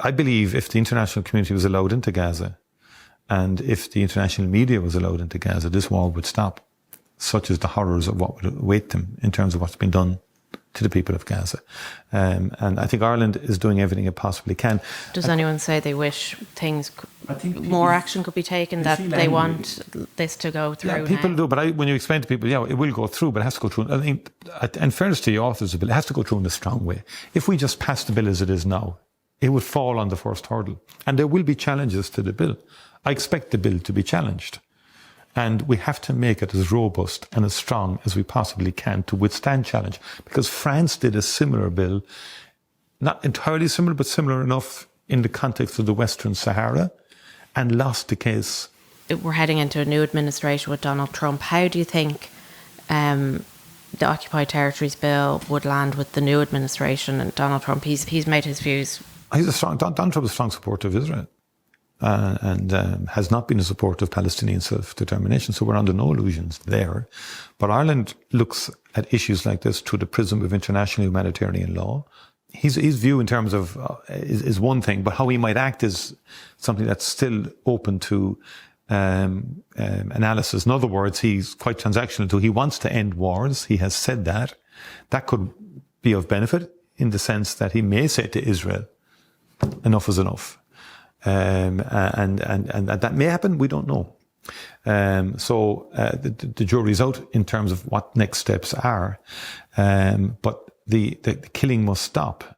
I believe if the international community was allowed into Gaza, and if the international media was allowed into Gaza, this war would stop, such as the horrors of what would await them in terms of what's been done to the people of Gaza. And I think Ireland is doing everything it possibly can. Does anyone say they wish more action could be taken, that they want this to go through? Yeah, people do, but when you explain to people, it will go through, but it has to go through. I think, in fairness to the authors of the bill, it has to go through in a strong way. If we just pass the bill as it is now, it would fall on the first hurdle. And there will be challenges to the bill. I expect the bill to be challenged. And we have to make it as robust and as strong as we possibly can to withstand challenge. Because France did a similar bill, not entirely similar, but similar enough in the context of the Western Sahara, and lost the case. We're heading into a new administration with Donald Trump. How do you think the Occupied Territories Bill would land with the new administration and Donald Trump? He's made his views. Donald Trump is a strong supporter of Israel. And has not been a supporter of Palestinian self-determination. So we're under no illusions there. But Ireland looks at issues like this through the prism of international humanitarian law. His view in terms of is one thing, but how he might act is something that's still open to analysis. In other words, he's quite transactional too. He wants to end wars. He has said that. That could be of benefit in the sense that he may say to Israel, enough is enough. And that may happen, we don't know. So the jury's out in terms of what next steps are. But the killing must stop.